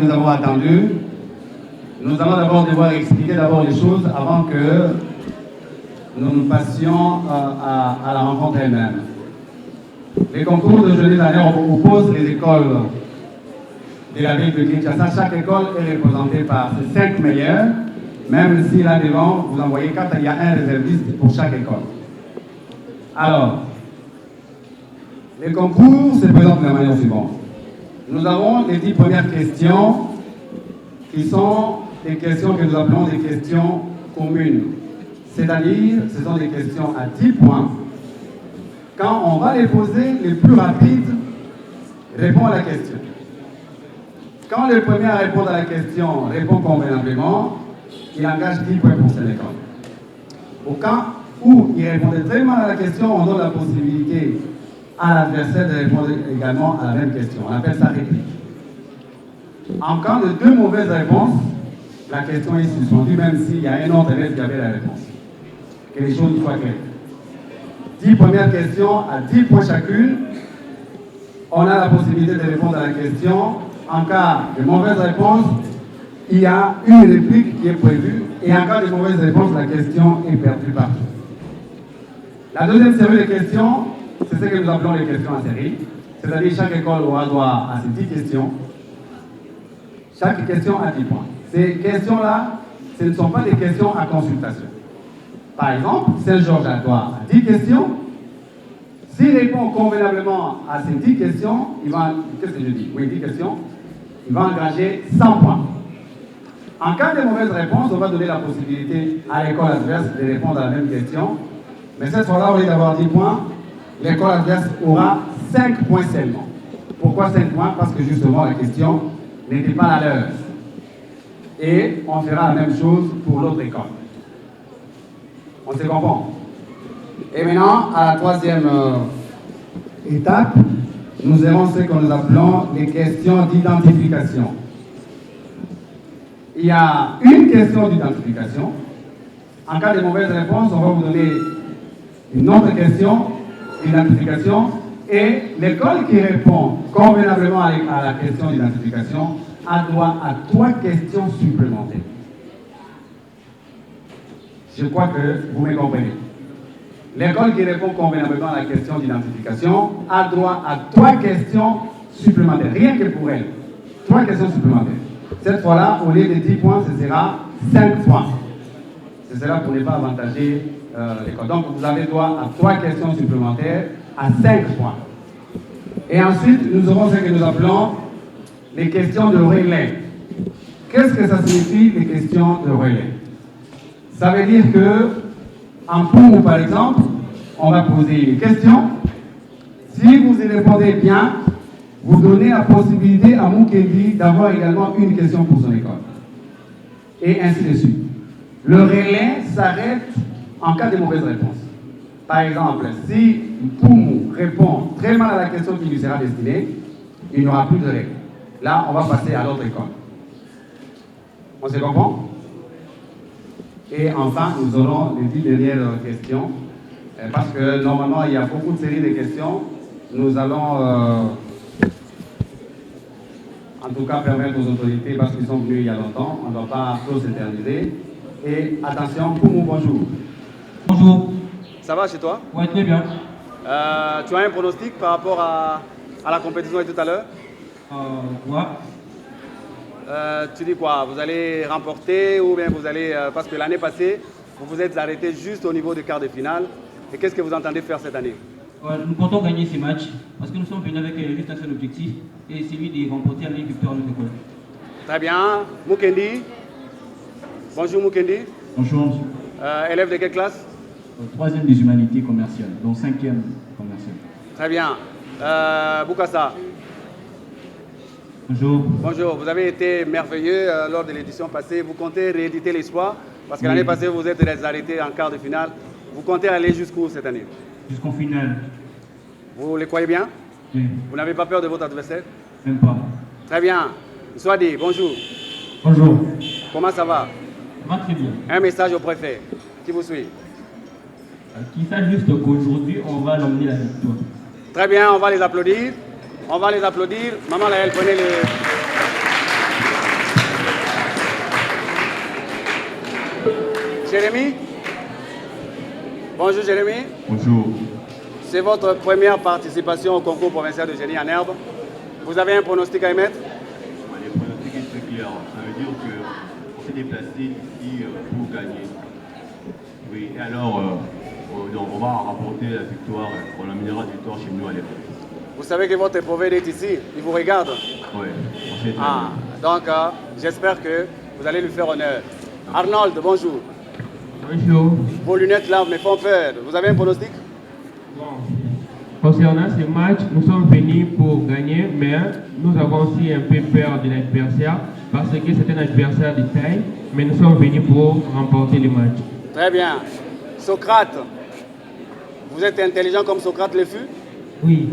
nous avons attendu. Nous allons d'abord devoir expliquer d'abord les choses avant que nous passions à la rencontre elle-même. Les concours de jeudi dernier, on oppose les écoles de la ville de Kinshasa. Chaque école est représentée par ses 5 meilleurs, même si là devant, vous en voyez 4, il y a un réserviste pour chaque école. Alors, les concours se présentent de la manière suivante. Nous avons les 10 premières questions qui sont des questions que nous appelons des questions communes. C'est-à-dire, ce sont des questions à 10 points. Quand on va les poser, les plus rapides répondent à la question. Quand le premier à répondre à la question répond convenablement, il engage 10 points pour cette école. Au cas où il répondait très mal à la question, on donne la possibilité à l'adversaire de répondre également à la même question. On appelle ça réplique. En cas de 2 mauvaises réponses, la question est suspendue, même s'il y a un autre élève qui avait la réponse. Que les choses soient claires. 10 premières questions à 10 points chacune. On a la possibilité de répondre à la question. En cas de mauvaise réponse, il y a une réplique qui est prévue. Et en cas de mauvaise réponse, la question est perdue partout. La deuxième série de questions, c'est ce que nous appelons les questions en série. C'est-à-dire chaque école aura droit à ces 10 questions. Chaque question a 10 points. Ces questions-là, ce ne sont pas des questions à consultation. Par exemple, Saint-Georges a droit à 10 questions. S'il répond convenablement à ces 10 questions, il va, qu'est-ce que je dis? Oui, 10 questions, il va engager 100 points. En cas de mauvaise réponse, on va donner la possibilité à l'école adverse de répondre à la même question. Mais cette fois-là, au lieu d'avoir 10 points, l'école adverse aura 5 points seulement. Pourquoi 5 points? Parce que justement, la question n'était pas la leur. Et on fera la même chose pour l'autre école. On se comprend? Et maintenant, à la troisième étape, nous avons ce que nous appelons les questions d'identification. Il y a une question d'identification. En cas de mauvaise réponse, on va vous donner une autre question d'identification. Et l'école qui répond convenablement à la question d'identification a droit à 3 questions supplémentaires. Je crois que vous me comprenez. L'école qui répond convenablement à la question d'identification a droit à 3 questions supplémentaires, rien que pour elle. 3 questions supplémentaires. Cette fois-là, au lieu de 10 points, ce sera 5 points. Ce sera pour ne pas avantager l'école. Donc, vous avez droit à 3 questions supplémentaires à 5 points. Et ensuite, nous aurons ce que nous appelons les questions de relais. Qu'est-ce que ça signifie, les questions de relais? Ça veut dire que, en Poumou, par exemple, on va poser une question. Si vous y répondez bien, vous donnez la possibilité à Mukendi d'avoir également une question pour son école. Et ainsi de suite. Le relais s'arrête en cas de mauvaise réponse. Par exemple, si Poumou répond très mal à la question qui lui sera destinée, il n'y aura plus de règle. Là, on va passer à l'autre école. On se comprend? Et enfin, nous aurons les 10 dernières questions. Parce que normalement, il y a beaucoup de séries de questions. Nous allons, en tout cas, permettre aux autorités, parce qu'ils sont venus il y a longtemps, on ne doit pas trop s'éterniser. Et attention, Poumou, bonjour. Bonjour. Ça va chez toi? Oui, très bien. Tu as un pronostic par rapport à la compétition de tout à l'heure? Ouais. Tu dis quoi? Vous allez remporter ou bien vous allez... parce que l'année passée, vous vous êtes arrêté juste au niveau du quart de finale. Et qu'est-ce que vous entendez faire cette année? Ouais, nous comptons gagner ces matchs parce que nous sommes venus avec juste un seul objectif et celui de remporter la victoire de notre école. Très bien. Mukendi. Bonjour Mukendi. Bonjour monsieur. Élève de quelle classe? 3e des humanités commerciales, donc 5e commerciale. Très bien. Boukassa. Bonjour. Bonjour. Vous avez été merveilleux lors de l'édition passée. Vous comptez rééditer l'espoir? Parce que l'année passée, vous êtes arrêté en quart de finale. Vous comptez aller jusqu'où cette année? Jusqu'en finale. Vous les croyez bien? Oui. Vous n'avez pas peur de votre adversaire? Même pas. Très bien. Swadi, bonjour. Bonjour. Comment ça va? Ça va très bien. Un message au préfet qui vous suit. Qui sache juste qu'aujourd'hui, on va l'emmener la victoire. Très bien, on va les applaudir. On va les applaudir. Maman, là, elle prenait le... Jérémy? Bonjour Jérémy. Bonjour. C'est votre première participation au concours provincial de génie en herbe. Vous avez un pronostic à émettre? Les pronostics sont très clairs. Ça veut dire qu'on s'est déplacé ici pour gagner. Oui, et alors, donc on va remporter la victoire, on amènera la victoire chez nous à l'époque. Vous savez que votre prophète est ici, il vous regarde. Oui, on sait Ah, donc j'espère que vous allez lui faire honneur. Arnold, bonjour. Bonjour. Vos lunettes là me font peur. Vous avez un pronostic? Bon. Concernant ce match, nous sommes venus pour gagner, mais nous avons aussi un peu peur de l'adversaire parce que c'est un adversaire de taille, mais nous sommes venus pour remporter le match. Très bien. Socrate, vous êtes intelligent comme Socrate le fut? Oui,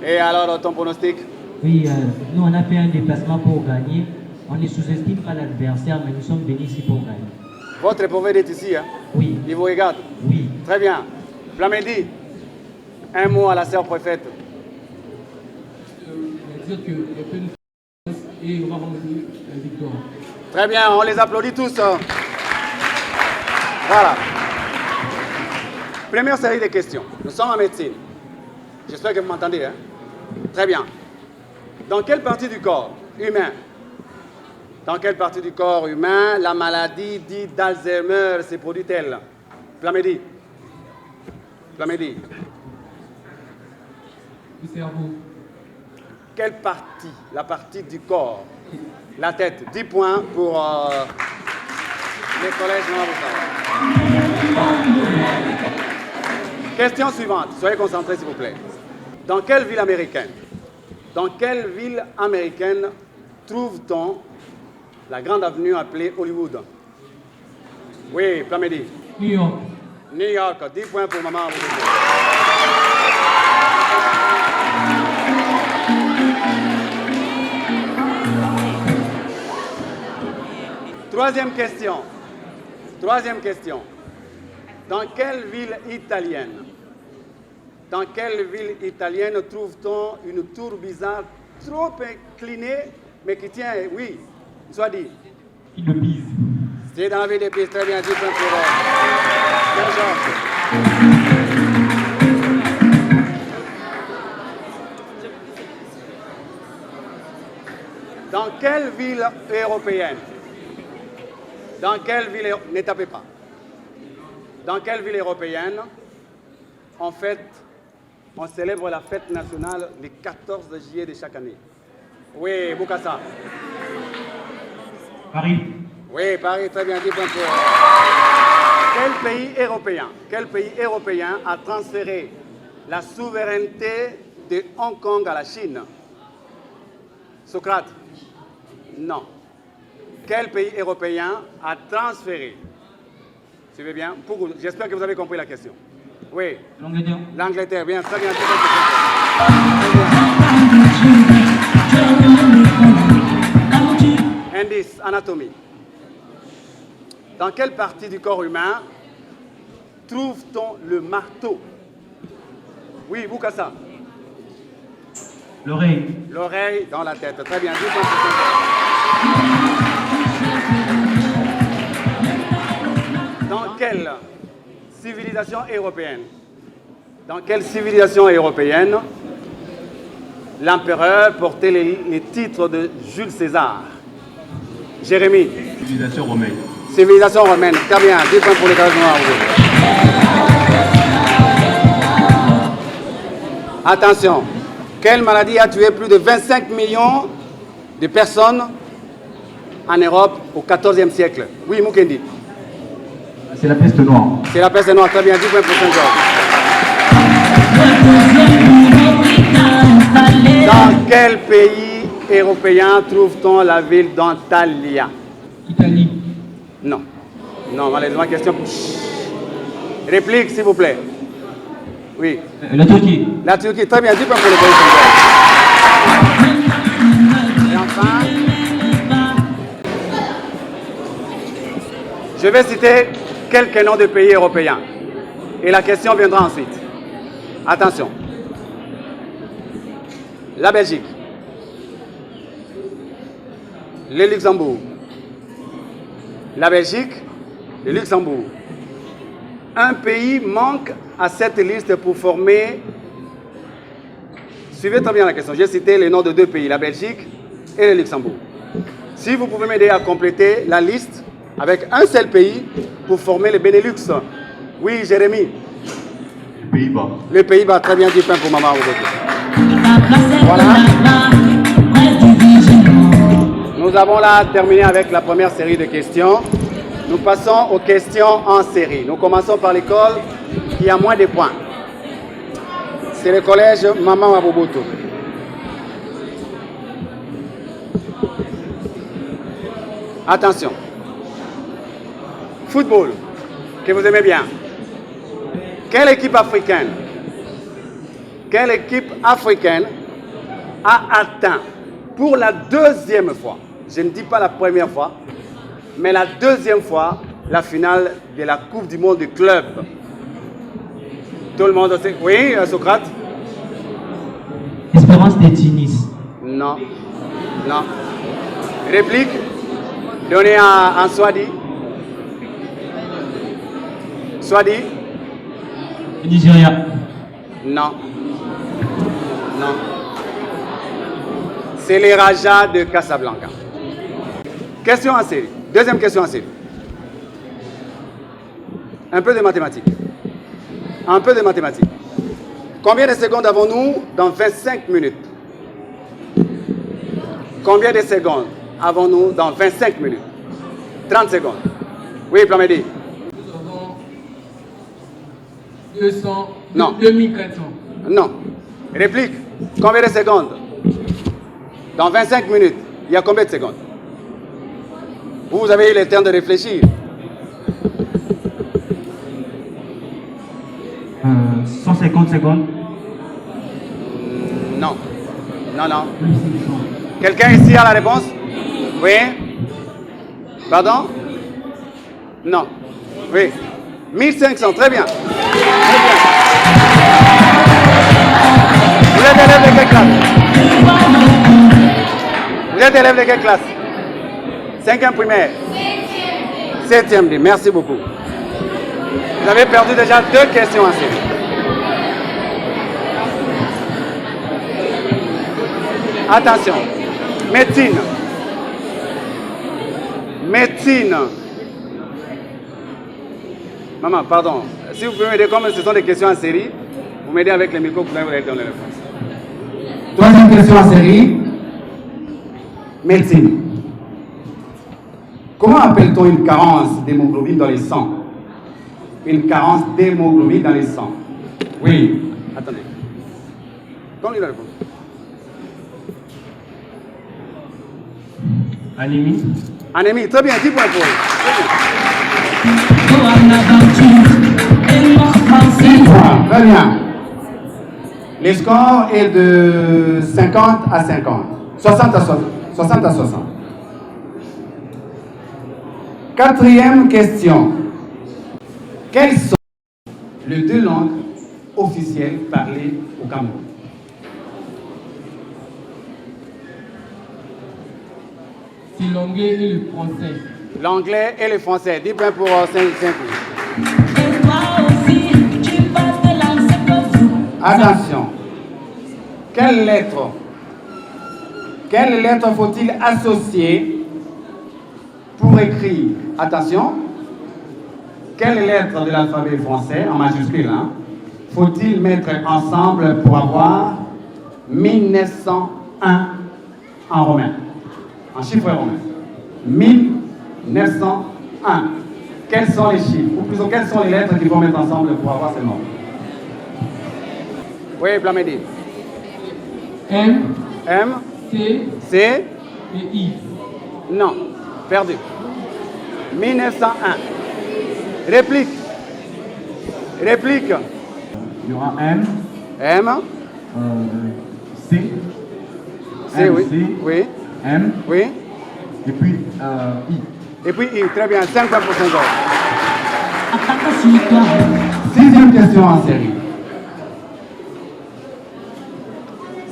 Et alors ton pronostic? oui, nous on a fait un déplacement pour gagner. On ne sous-estime pas l'adversaire, mais nous sommes venus ici pour gagner. Votre prophète est ici, hein? Oui, Il vous regarde? oui. Très bien. Flamédi, un mot à la sœur prophète. Dire que le peu nous et on va remporter la victoire. Très bien, on les applaudit tous. Voilà. Première série de questions. Nous sommes en médecine. J'espère que vous m'entendez. Hein? Très bien. Dans quelle partie du corps humain, dans quelle partie du corps humain la maladie dite d'Alzheimer se produit-elle? Flamédi. Flamédi. Le cerveau. Quelle partie? La partie du corps. La tête. 10 points pour les collèges Noir-Boussard. Question suivante. Soyez concentrés, s'il vous plaît. Dans quelle ville américaine trouve-t-on la grande avenue appelée Hollywood? Oui, Flamédi. New York. New York. 10 points pour maman. Troisième question. Dans quelle ville italienne trouve-t-on une tour bizarre trop inclinée, mais qui tient, oui, soit dit. Le bise. C'est dans la ville des Pise, très bien, 10 points pour Georges. Dans quelle ville européenne? Ne tapez pas. Dans quelle ville européenne, en fait, on célèbre la fête nationale le 14 juillet de chaque année? Oui, Boukassa. Paris. Oui, Paris, très bien, 10 points pour. Quel pays européen a transféré la souveraineté de Hong Kong à la Chine? Socrate? Non. Quel pays européen a transféré? Suivez bien. J'espère que vous avez compris la question. Oui. L'Angleterre. L'Angleterre, bien, très bien. Indice, anatomie. Dans quelle partie du corps humain trouve-t-on le marteau? Oui, Boukassa. L'oreille. L'oreille dans la tête. Très bien. Dans quelle civilisation européenne l'empereur portait les titres de Jules César? Jérémy. civilisation romaine. Civilisation romaine. Très bien. 10 points pour les collèges noirs. Attention. Quelle maladie a tué plus de 25 millions de personnes en Europe au XIVe siècle? Oui, Mukendi. C'est la peste noire. C'est la peste noire. Très bien. 10 points pour Saint-Georges. Dans quel pays européen trouve-t-on la ville d'Antalya? Italie. Non. Non, malheureusement, question. Réplique, s'il vous plaît. Oui. La Turquie. La Turquie, très bien. 10 points pour les pays. Et enfin, je vais citer quelques noms de pays européens. Et la question viendra ensuite. Attention. La Belgique. Le Luxembourg. La Belgique, Le Luxembourg. Un pays manque à cette liste pour former... Suivez très bien la question. J'ai cité les noms de deux pays, la Belgique et le Luxembourg. Si vous pouvez m'aider à compléter la liste avec un seul pays pour former le Benelux. Oui, Jérémy. Les Pays-Bas. Les Pays-Bas, très bien, 10 points pour Maman. Voilà. Nous avons là terminé avec la première série de questions. Nous passons aux questions en série. Nous commençons par l'école qui a moins de points. C'est le collège Maman Waboboto. Attention. Football, que vous aimez bien. Quelle équipe africaine a atteint pour la deuxième fois, je ne dis pas la première fois, mais la deuxième fois, la finale de la Coupe du Monde du club? Tout le monde sait. Oui, Socrate? Espérance de Tunis. Non. Non. Réplique donnée à Swadi. Swadi? Nigeria. Non. Non. C'est les Rajas de Casablanca. Question en série. Deuxième question en série. Un peu de mathématiques. Un peu de mathématiques. Combien de secondes avons-nous dans 25 minutes? Combien de secondes avons-nous dans 25 minutes? 30 secondes. Oui, Plamedi. Nous avons 200, Non. 2400. Non. Réplique. Combien de secondes? Dans 25 minutes, il y a combien de secondes? Vous avez eu le temps de réfléchir. 150 secondes. Non. Non, non. Quelqu'un ici a la réponse? Oui? Pardon? Non. Oui. 1500, très bien. Très bien. Vous êtes élève de quelle classe? Vous êtes élève de quelle classe? 5e primaire. 7e. Merci beaucoup. Vous avez perdu déjà 2 questions en série. Attention. Médecine. Médecine. Maman, pardon. Si vous pouvez m'aider, comme ce sont des questions en série, vous m'aidez avec les micros, vous allez donner la réponse. Troisième question en série. Médecine. Comment appelle-t-on une carence d'hémoglobine dans les sangs? Une carence d'hémoglobine dans les sangs. Oui. Attendez. Donnez la réponse. Anémie. Anémie, très bien, 10 points pour vous. Très bien. Le score est de 50 à 50. 60 à 60. 60 à 60. Quatrième question. Quelles sont les 2 langues officielles parlées au Cameroun? C'est l'anglais et le français. L'anglais et le français. 10 points pour 5 Attention. Quelle lettre faut-il associer pour écrire? Attention. Quelle lettre de l'alphabet français, en majuscule, faut-il mettre ensemble pour avoir 1901 en romain? En chiffre romain. 1901. Quels sont les chiffres? Ou plutôt, quelles sont les lettres qu'il faut mettre ensemble pour avoir ce nombre? Oui, Blamedi. M, M, C C, et I. non, perdu. 1901. Réplique. Réplique. Il y aura M, M, C, C, oui. C, Oui, M, oui. et puis I. Et puis I, très bien, 5 points pour 5 ans. Attaque sur toi. 6e question en série.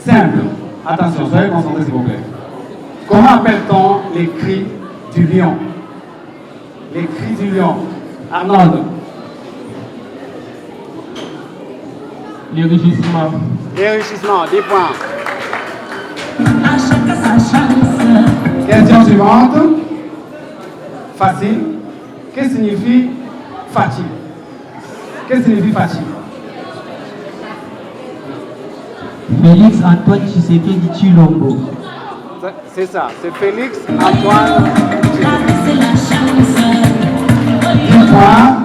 Simple. Attention, soyez concentrés s'il vous plaît. Comment appelle-t-on les cris du lion? Les cris du lion. Arnold. L'enrichissement. Enrichissement, 10 points. Question suivante. Facile. Qu'est-ce que signifie fatigue? Qu'est-ce que signifie fatigue? Félix Antoine Tshisekedi Tshilombo. C'est ça, c'est Félix Antoine. 10 points.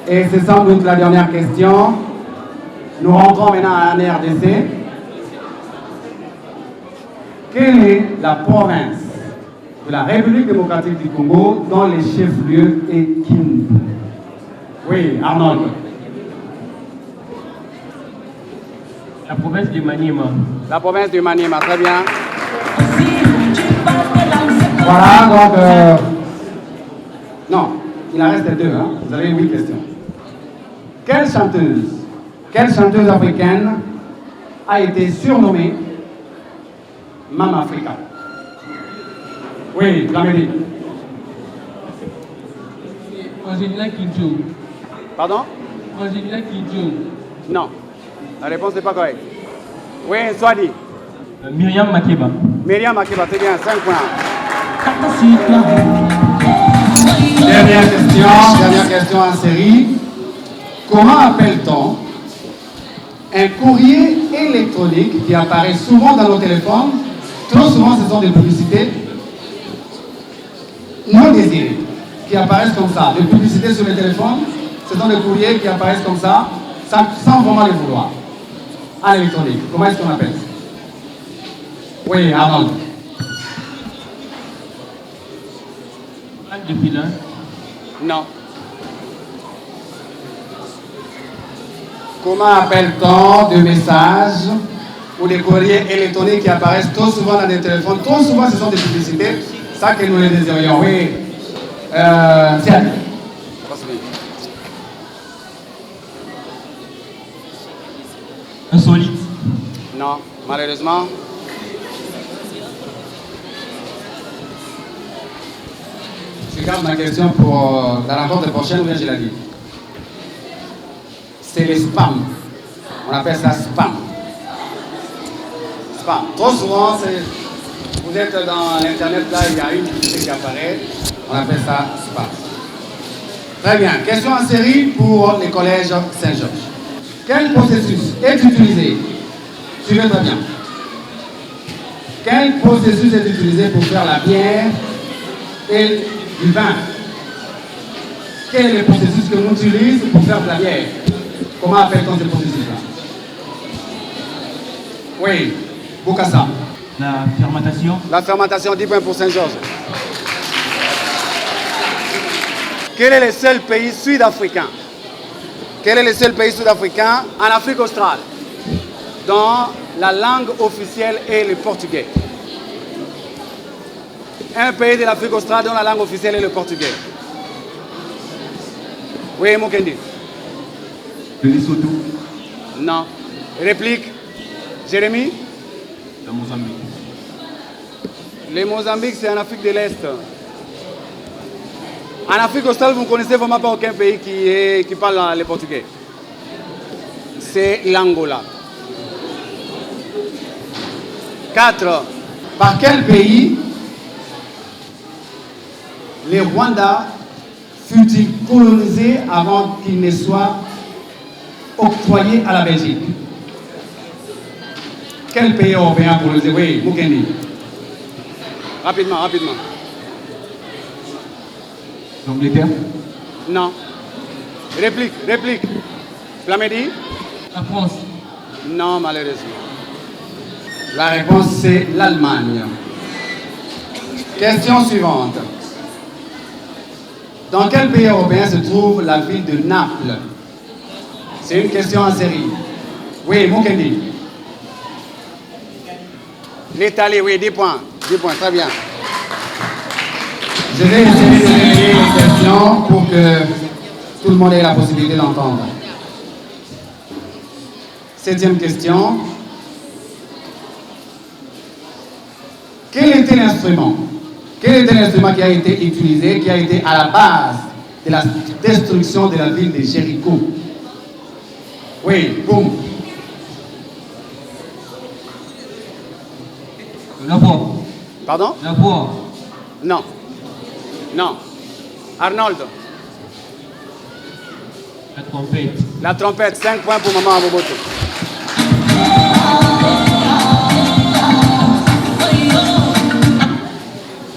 Et c'est sans doute la dernière question. Nous rentrons maintenant en RDC. Quelle est la province de la République démocratique du Congo dont le chef-lieu est Kindu? Oui, Arnold. La province de Maniema. La province du Maniema, très bien. Voilà, donc... non, il en reste 2, hein. Vous avez 8 questions. Quelle chanteuse africaine a été surnommée Mama Africa? Oui, l'Amérique. Angelina Kidjo. Pardon? Angelina Kidjo. Non, la réponse n'est pas correcte. Oui, soit dit. Myriam Makeba. Myriam Makeba, c'est bien, 5 points. Dernière question en série. Comment appelle-t-on un courrier électronique qui apparaît souvent dans nos téléphones? Trop souvent, ce sont des publicités non désirées qui apparaissent comme ça. Des publicités sur les téléphones, ce sont des courriers qui apparaissent comme ça, sans vraiment les vouloir. En électronique. Comment est-ce qu'on appelle ça? Oui, Arnold. De filin. Non. Comment appelle-t-on des messages ou des courriers électroniques qui apparaissent trop souvent dans des téléphones? Trop souvent, ce sont des publicités. Ça que nous les désirions. Oui. Tiens. Insolite. Non, malheureusement. Je garde ma question pour la rencontre prochaine ou bien je la dis. C'est le spam. On appelle ça spam. Spam. Trop souvent, vous êtes dans l'internet, là, il y a une publicité qui apparaît. On appelle ça spam. Très bien. Question en série pour les collèges Saint-Georges. Quel processus est utilisé? Suivez très bien. Quel processus est utilisé pour faire la bière et du vin? Quel est le processus que l'on utilise pour faire de la bière? Comment appelle-t-on ce processus-là? Oui, Bokassa. La fermentation. La fermentation, 10 points pour Saint-Georges. Quel est le seul pays sud-africain? Quel est le seul pays sud-africain en Afrique australe dont la langue officielle est le portugais? Un pays de l'Afrique australe dont la langue officielle est le portugais. Oui, Mokendi. Le Lesotho. Non. Réplique. Jérémy? La Mozambique. Le Mozambique, c'est en Afrique de l'Est. En Afrique australe, vous ne connaissez vraiment pas aucun pays qui parle le portugais. C'est l'Angola. 4. Par quel pays le Rwanda fut-il colonisé avant qu'il ne soit octroyé à la Belgique? Quel pays européen colonisé? Oui, Mukendi. Rapidement, rapidement. L'Angleterre. Non. Réplique. Plamedi? La France. Non, malheureusement. La réponse, c'est l'Allemagne. Question suivante. Dans quel pays européen se trouve la ville de Naples? C'est une question en série. Oui, Mukendi. L'Italie, oui, 10 points. 10 points, très bien. Je vais essayer de relayer les questions pour que tout le monde ait la possibilité d'entendre. 7e question. Quel était l'instrument qui a été utilisé, qui a été à la base de la destruction de la ville de Jéricho. Oui, boum. La voix. Pardon? La voix. Non. Non. Arnold. La trompette. La trompette, 5 points pour Maman Aboboto.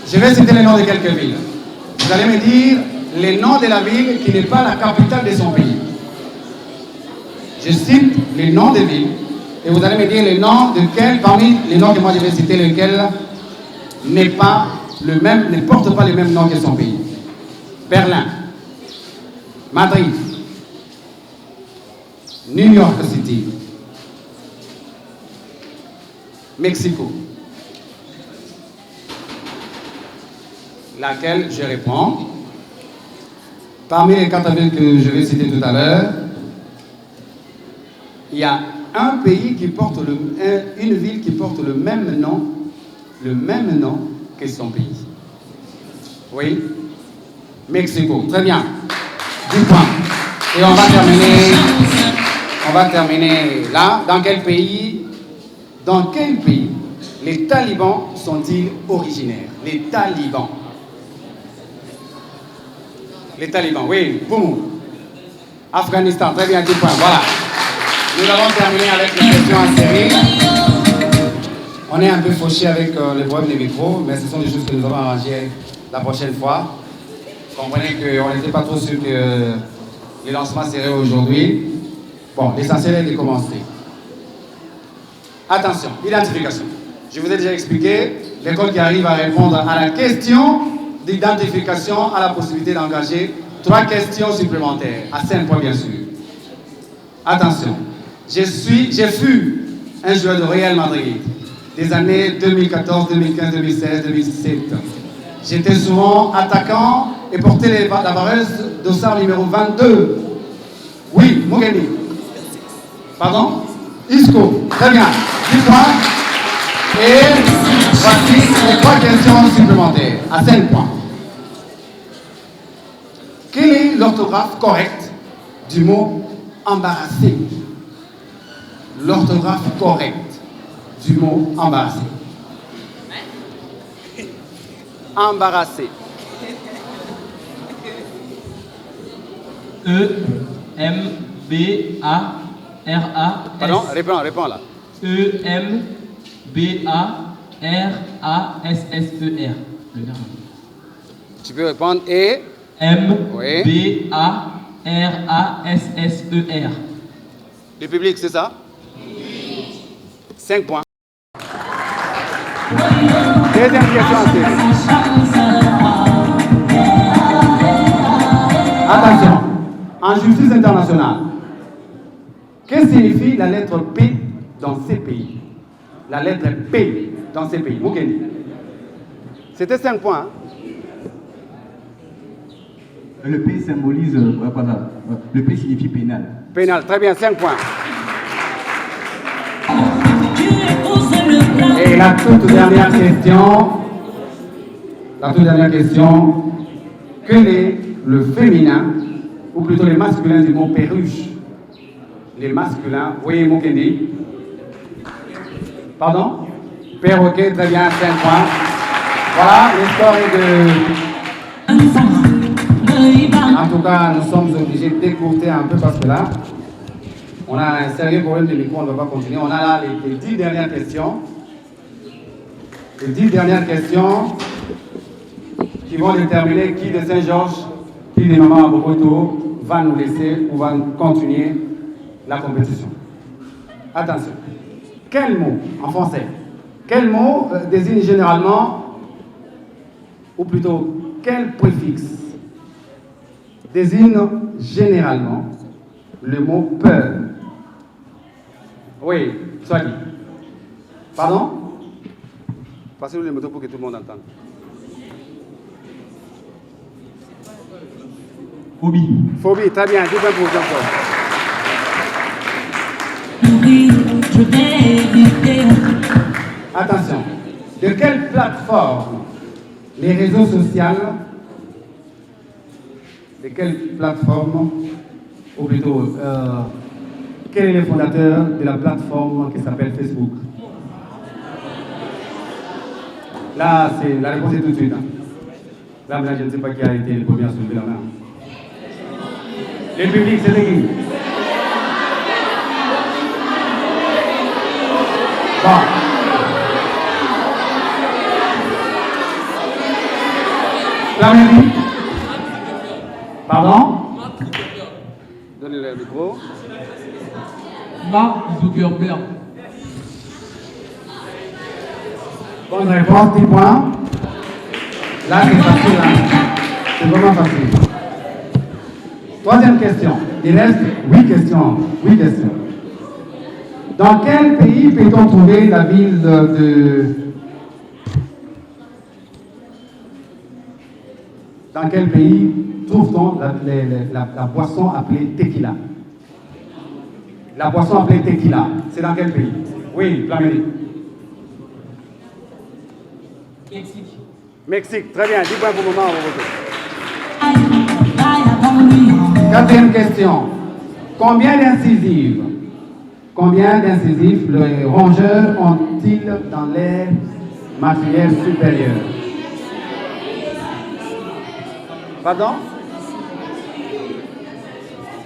Je vais citer les noms de quelques villes. Vous allez me dire les noms de la ville qui n'est pas la capitale de son pays. Je cite les noms des villes et vous allez me dire les noms de quels, parmi les noms que moi je vais citer, lesquels n'est pas le même, ne porte pas le même nom que son pays. Berlin, Madrid, New York City, Mexico. Laquelle je réponds. Parmi les 4 villes que je vais citer tout à l'heure, il y a un pays qui porte une ville qui porte le même nom que son pays. Oui, Mexico. Très bien. 10 points. Et on va terminer là. Dans quel pays les talibans sont-ils originaires? Les talibans. Les talibans, oui, boum. Afghanistan, très bien, 10 points, voilà. Nous avons terminé avec les questions en série. On est un peu fauché avec le problème des micros, mais ce sont des choses que nous allons arranger la prochaine fois. Comprenez qu'on n'était pas trop sûr que le lancement serait aujourd'hui. Bon, l'essentiel est de commencer. Attention, identification. Je vous ai déjà expliqué, l'école qui arrive à répondre à la question d'identification a la possibilité d'engager 3 questions supplémentaires, à 5 points bien sûr. Attention, je fus un joueur de Real Madrid des années 2014, 2015, 2016, 2017. J'étais souvent attaquant et portais la vareuse dossard numéro 22. Oui, Mogeni. Pardon? Isco. Très bien. 10 points. Et voici les 3 questions supplémentaires, à 5 points. Quelle est l'orthographe correcte du mot embarrassé? L'orthographe correcte du mot embarrassé. Embarrassé. E-M-B-A-R-A-S. Pardon, réponds là. E-M-B-A-R-A-S-S-E-R. Tu peux répondre et M-B-A-R-A-S-S-E-R. le public, c'est ça? 5 points. Deuxième question. Attention, en justice internationale, que signifie la lettre P dans ces pays? La lettre P dans ces pays. Mugeni. C'était 5 points. Hein? Le P symbolise, le P signifie pénal. Pénal, très bien, 5 points. Et la toute dernière question, quel est le féminin, ou plutôt le masculin du mot perruche? Les masculins, oui, Mukendi. Pardon? Perroquet, très bien, 5 points. Voilà, l'histoire est de... En tout cas, nous sommes obligés d'écourter un peu parce que là, on a un sérieux problème de micro, on ne va pas continuer. On a là les 10 dernières questions. Les 10 dernières questions qui vont déterminer qui de Saint-Georges, qui de Maman Aboboto va nous laisser ou va continuer la compétition. Attention. Quel mot, en français, quel mot désigne généralement, ou plutôt, quel préfixe désigne généralement le mot peur? Oui, soit dit. Pardon? Passez-nous les motos pour que tout le monde entende. Phobie. Phobie, très bien, 10 points pour Jean-Paul. Attention, de quelle plateforme les réseaux sociaux de quelle plateforme, ou plutôt, quel est le fondateur de la plateforme qui s'appelle Facebook? Là, la réponse est tout de suite. Hein. Là, je ne sais pas qui a été le premier à soulever la main. Le public, c'est qui? Bon. La mairie. Pardon? Donnez le micro. Mark Zuckerberg. Bonne réponse, 10 points. Là, c'est facile. Hein? C'est vraiment facile. Troisième question. Il reste 8 questions. 8 questions. Dans quel pays peut-on trouver la ville de... Dans quel pays trouve-t-on la boisson appelée tequila? La boisson appelée tequila, c'est dans quel pays? Oui, Flamélie. Mexique. Mexique, très bien, 10 points pour le moment, on va voter. Quatrième question. Combien d'incisives les rongeurs ont-ils dans l'air maxillaire supérieur? Pardon?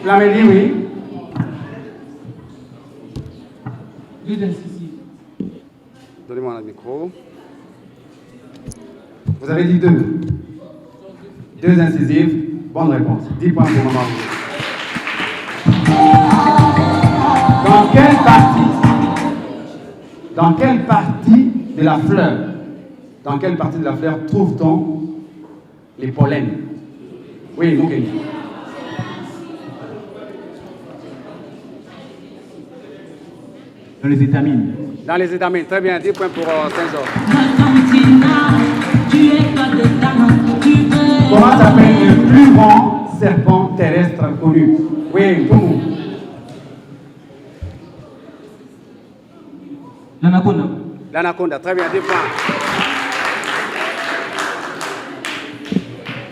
Flamélie, oui. 2 d'incisives. Donnez-moi le micro. Vous avez dit 2. 2 incisives. Bonne réponse. 10 points pour maman. Dans quelle partie de la fleur trouve-t-on les pollens? Oui, Moukeni. Dans les étamines. Dans les étamines, très bien, 10 points pour Saint-Georges. Comment s'appelle le plus grand serpent terrestre connu? Oui, Poumou. L'anaconda. L'anaconda, très bien, 10 points.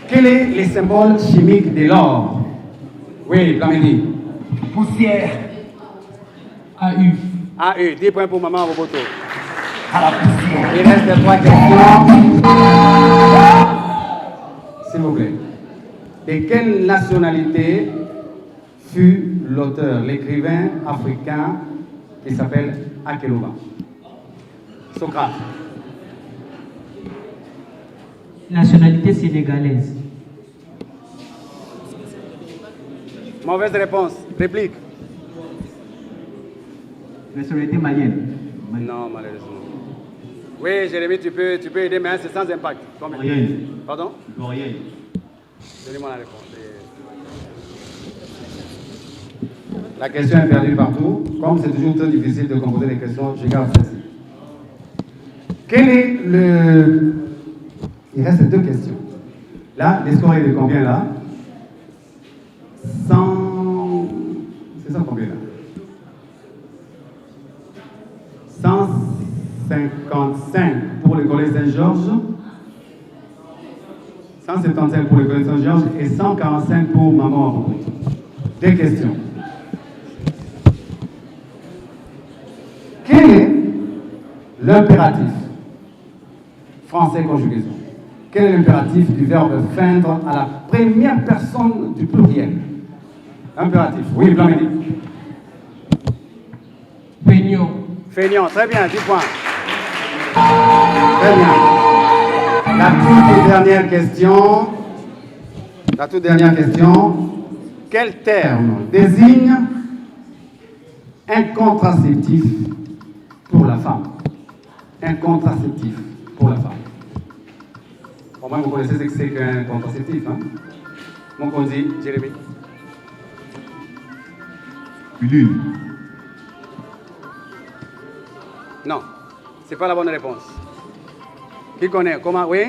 Quel est le symbole chimique de l'or? Oui, Blamedi. Poussière. AU. AU, 10 points pour Maman Roboto. À la poussière. Il reste 3 questions. S'il vous plaît. De quelle nationalité fut l'auteur, l'écrivain africain qui s'appelle Akelouba? Socrate. Nationalité sénégalaise. Mauvaise réponse. Réplique. Nationalité malienne. Non, malheureusement. Oui, Jérémy, tu peux aider, mais c'est sans impact. Ivoirienne. Pardon? Ivoirienne. Donnez-moi la réponse. La question est perdue partout. Comme c'est toujours très difficile de composer les questions, je garde celle-ci. Quel est le... Il reste 2 questions. Là, les scores est de combien là? 100... C'est ça combien là? 155 pour le collège Saint-Georges, 175 pour le collège Saint-Georges et 145 pour Maman Abou. 2 questions. Quel est l'impératif français conjugaison? Quel est l'impératif du verbe feindre à la première personne du pluriel? Impératif. Oui, Blamedi. Feignant. Feignant, très bien, 10 points. Très bien. La toute dernière question. Quel terme désigne un contraceptif pour la femme? Un contraceptif pour la femme. Au moins, vous connaissez ce que c'est qu'un contraceptif, hein? Mon qu'on dit, Jérémy. Pilule. Non, c'est pas la bonne réponse. Qui connaît? Comment? Oui?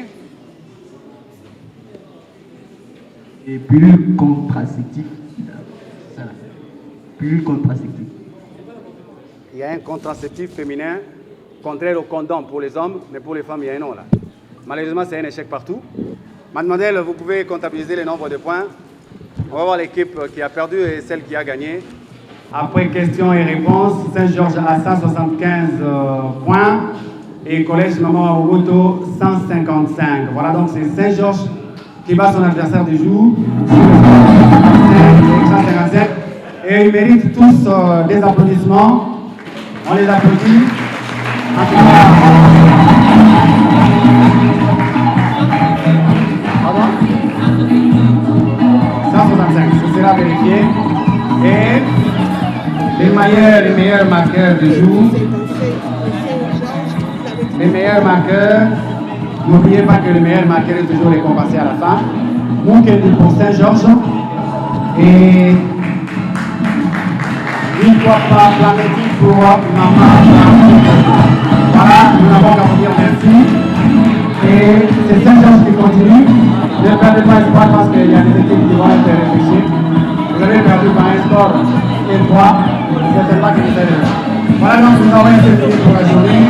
Et pilule contraceptive. Ça. Pilule contraceptive. Il y a un contraceptif féminin contraire au condom pour les hommes, mais pour les femmes, il y a un nom là. Malheureusement, c'est un échec partout. Mademoiselle, vous pouvez comptabiliser le nombre de points. On va voir l'équipe qui a perdu et celle qui a gagné. Après questions et réponses, Saint-Georges a 175 points et Collège Maman Ogoto 155. Voilà, donc c'est Saint-Georges qui bat son adversaire du jour. 155. Et ils méritent tous des applaudissements. On les applaudit. En tout cas, pardon 165, ce sera vérifié. Et les meilleurs marqueurs du jour. Les meilleurs marqueurs. N'oubliez pas que le meilleur marqueur est toujours récompensé à la fin. Moukendi pour Saint-Georges. Et victoire par Plamétique pour Maman. Voilà, nous n'avons qu'à vous dire merci. Et c'est Saint-Georges qui continue. Ne perdez pas espoir parce qu'il y a des équipes qui vont être réfléchies. Vous avez perdu par un score et 3. C'est pas que vous allez. Voilà, donc nous avons été fini pour la journée.